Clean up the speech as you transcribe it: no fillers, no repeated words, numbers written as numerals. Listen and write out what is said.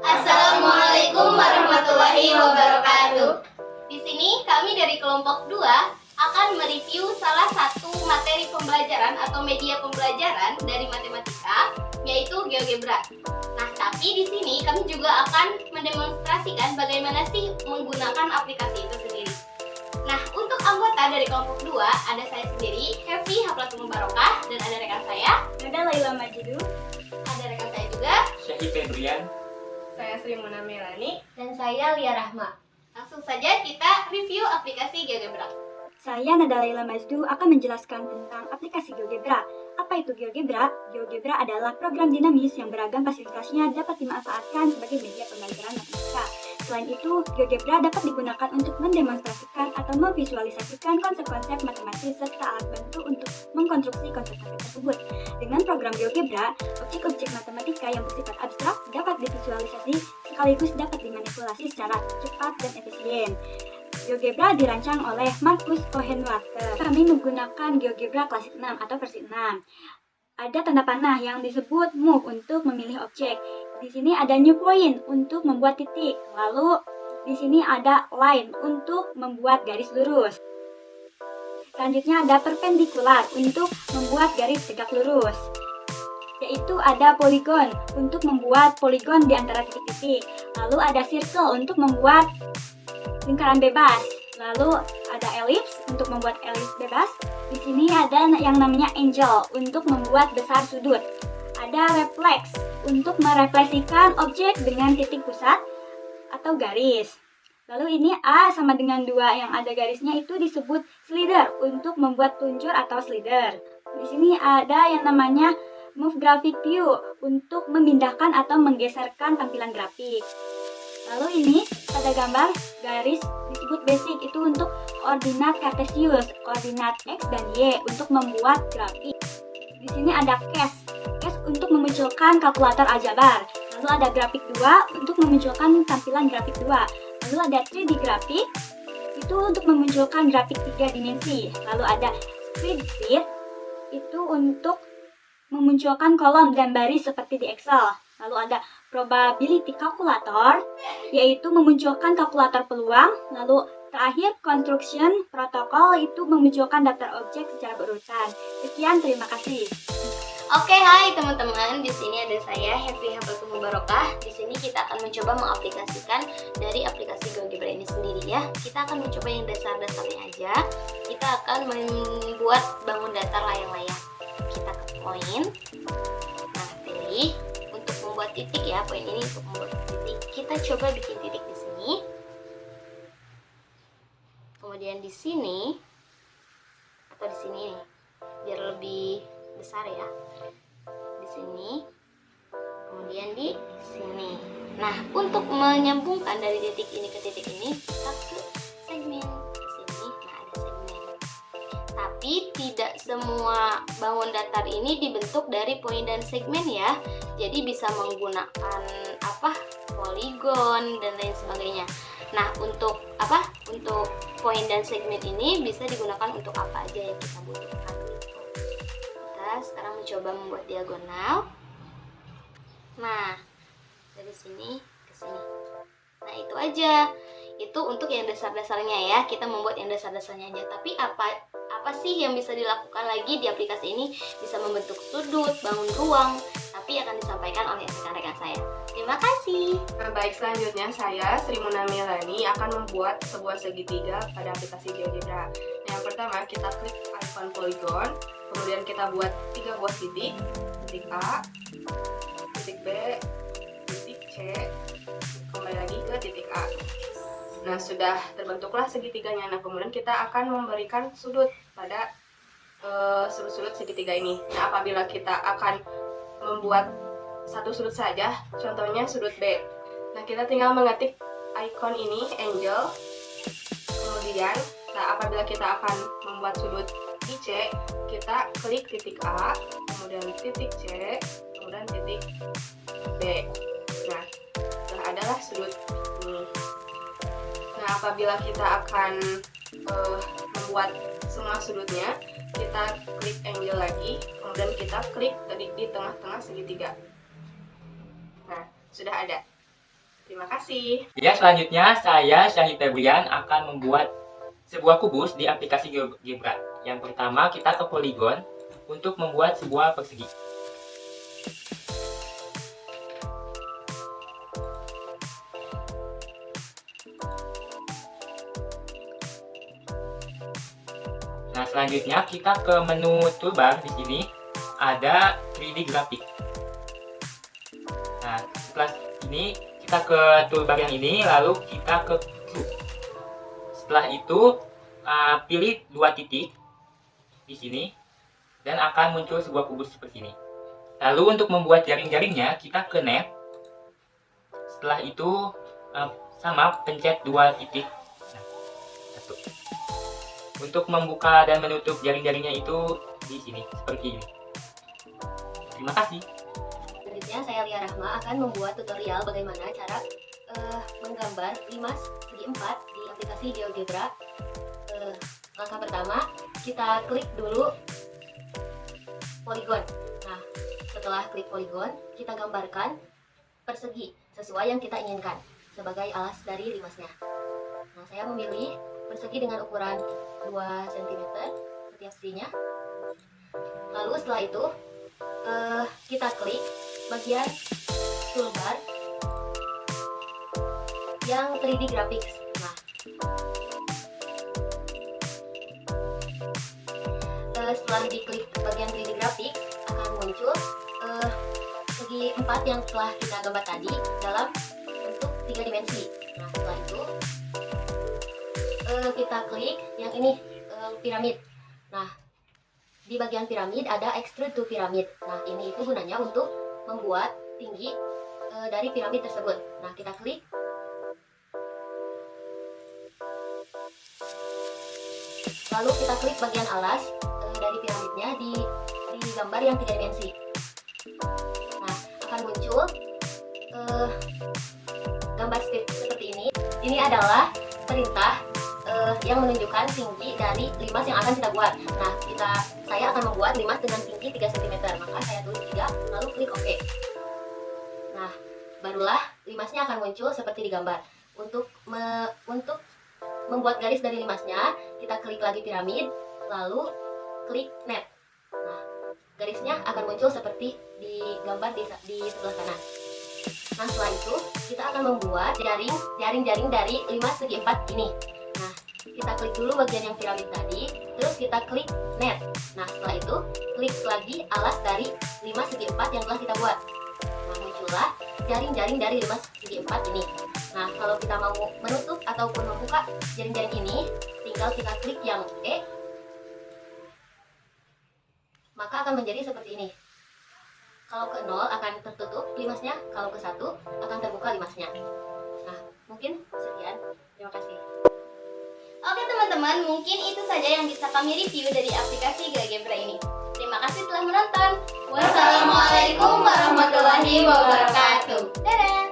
Assalamualaikum warahmatullahi wabarakatuh. Di sini kami dari kelompok 2 akan mereview salah satu materi pembelajaran atau media pembelajaran dari matematika, yaitu GeoGebra. Nah, tapi di sini kami juga akan mendemonstrasikan bagaimana sih menggunakan aplikasi itu sendiri. Nah, untuk anggota dari kelompok 2 ada saya sendiri, Hefi Haplatul Mubarokah, dan ada rekan saya, Ada Laila Majidu, ada rekan saya juga, Syahid Febrian. saya Sri Muna Melani, dan saya Lia Rahma. Langsung saja kita review aplikasi GeoGebra. saya Nada Laila Majdu akan menjelaskan tentang aplikasi GeoGebra. Apa itu GeoGebra? GeoGebra adalah program dinamis yang beragam fasilitasnya dapat dimanfaatkan sebagai media pembelajaran matematika. Selain itu, GeoGebra dapat digunakan untuk mendemonstrasikan atau memvisualisasikan konsep-konsep matematis serta alat bantu untuk mengkonstruksi konsep-konsep tersebut. Dengan program GeoGebra, objek-objek matematika yang bersifat abstrak dapat divisualisasi sekaligus dapat dimanipulasi secara cepat dan efisien. GeoGebra dirancang oleh Markus Cohen-Walker. Kami menggunakan GeoGebra klasik 6 atau versi 6. Ada tanda panah yang disebut move untuk memilih objek. Di sini ada new point untuk membuat titik. Lalu di sini ada line untuk membuat garis lurus. Selanjutnya ada perpendicular untuk membuat garis tegak lurus. Yaitu ada polygon untuk membuat polygon di antara titik-titik. Lalu ada circle untuk membuat lingkaran bebas. Lalu ada ellipse untuk membuat ellipse bebas. Di sini ada yang namanya angle untuk membuat besar sudut. Ada reflex untuk merefleksikan objek dengan titik pusat atau garis. Lalu ini A sama dengan 2 yang ada garisnya itu disebut slider untuk membuat plunger atau slider. Di sini ada yang namanya move graphic view untuk memindahkan atau menggeserkan tampilan grafik. Lalu ini pada gambar garis disebut basic, itu untuk koordinat kartesius, koordinat X dan Y untuk membuat grafik. Di sini ada case untuk memunculkan kalkulator aljabar. Lalu ada grafik 2 untuk memunculkan tampilan grafik 2. Lalu ada 3D grafik itu untuk memunculkan grafik 3 dimensi. Lalu ada spreadsheet itu untuk memunculkan kolom dan baris seperti di Excel. Lalu ada probability calculator, yaitu memunculkan kalkulator peluang. Lalu terakhir construction protocol itu memunculkan daftar objek secara berurutan. Sekian, terima kasih. Oke, hai teman-teman. Di sini ada saya Hefi Haplatul Mubarokah. Di sini kita akan mencoba mengaplikasikan dari aplikasi GeoGebra ini sendiri ya. Kita akan mencoba yang dasar-dasarnya aja. Kita akan membuat bangun datar layang-layang. Kita ke poin. Nah, pilih untuk membuat titik ya. Poin ini untuk membuat titik. Kita coba bikin titik di sini. Kemudian di sini atau di sini nih, biar lebih besar ya. Di sini, kemudian di sini. Nah, untuk menyambungkan dari titik ini ke titik ini, kita ke segmen di sini. Nah, ada segmen. Tapi tidak semua bangun datar ini dibentuk dari poin dan segmen ya. Jadi bisa menggunakan poligon dan lain sebagainya. Nah, untuk Untuk poin dan segmen ini bisa digunakan untuk apa aja yang kita butuhkan gitu. Kita sekarang mencoba membuat diagonal. Nah, dari sini ke sini. Nah, itu aja. Itu untuk yang dasar-dasarnya ya. Kita membuat yang dasar-dasarnya aja. Tapi apa sih yang bisa dilakukan lagi di aplikasi ini? Bisa membentuk sudut, bangun ruang, tapi akan disampaikan oleh rekan-rekan saya. Terima kasih. Nah, baik, selanjutnya saya Sri Muna Melani akan membuat sebuah segitiga pada aplikasi GeoGebra. Nah, yang pertama kita klik icon polygon, kemudian kita buat 3 buah titik, titik A, titik B, titik C, kembali lagi ke titik A. Nah, sudah terbentuklah segitiganya. Nah, kemudian kita akan memberikan sudut pada sudut-sudut segitiga ini. Nah, apabila kita akan membuat satu sudut saja, contohnya sudut B. Nah, kita tinggal mengetik icon ini, angle. Kemudian, apabila kita akan membuat sudut IC, kita klik titik A, kemudian titik C, kemudian titik B. Nah, sudah adalah sudut ini. Nah, apabila kita akan membuat semua sudutnya, kita klik angle lagi, kemudian kita klik di tengah-tengah segitiga. Nah, sudah ada. Terima kasih. Ya, selanjutnya saya Syahid Febrian akan membuat sebuah kubus di aplikasi GeoGebra. Yang pertama kita ke poligon untuk membuat sebuah persegi. Nah, selanjutnya kita ke menu toolbar. Di sini ada 3D grafik. Nah, setelah ini kita ke toolbar yang ini, lalu kita ke Cube. Setelah itu pilih 2 titik di sini dan akan muncul sebuah kubus seperti ini. Lalu untuk membuat jaring-jaringnya kita ke Net. Setelah itu sama pencet 2 titik. Nah, 1. Untuk membuka dan menutup jaring-jaringnya itu di sini seperti ini. Terima kasih. Selanjutnya saya Lia Rahma akan membuat tutorial bagaimana cara menggambar limas segi 4 di aplikasi GeoGebra. Langkah pertama, kita klik dulu poligon. Nah, setelah klik poligon, kita gambarkan persegi sesuai yang kita inginkan sebagai alas dari limasnya. Nah, saya memilih persegi dengan ukuran 2 cm setiap sisinya. Lalu setelah itu kita klik bagian toolbar yang 3D graphics. Nah, setelah diklik bagian 3D graphics akan muncul segi 4 yang telah kita gambar tadi dalam bentuk 3 dimensi. Nah, setelah itu kita klik yang ini, piramid. Nah, di bagian piramid ada extrude to pyramid. Nah, ini itu gunanya untuk membuat tinggi dari piramid tersebut. Nah, kita klik. Lalu kita klik bagian alas dari piramidnya di gambar yang 3 dimensi. Nah, akan muncul gambar seperti ini. Ini adalah perintah yang menunjukkan tinggi dari limas yang akan kita buat. Nah, saya akan membuat limas dengan tinggi 3 cm. Maka saya tulis 3, lalu klik OK. Nah, barulah limasnya akan muncul seperti di gambar. Untuk membuat garis dari limasnya, kita klik lagi piramid, lalu klik net. Nah, garisnya akan muncul seperti di gambar di sebelah kanan. Nah, setelah itu kita akan membuat jaring-jaring dari limas segi 4 ini. Nah, kita klik dulu bagian yang piramid tadi, terus kita klik net. Nah, setelah itu klik lagi alas dari limas segi 4 yang telah kita buat. Nah, muncullah jaring-jaring dari limas segi 4 ini. Nah, kalau kita mau menutup ataupun membuka jaring-jaring ini, tinggal kita klik yang E, maka akan menjadi seperti ini. Kalau ke 0 akan tertutup limasnya, kalau ke 1 akan terbuka limasnya. Nah, mungkin sekian. Terima kasih. Oke teman-teman, mungkin itu saja yang bisa kami review dari aplikasi GeoGebra ini. Terima kasih telah menonton. Wassalamualaikum warahmatullahi wabarakatuh. Dadah.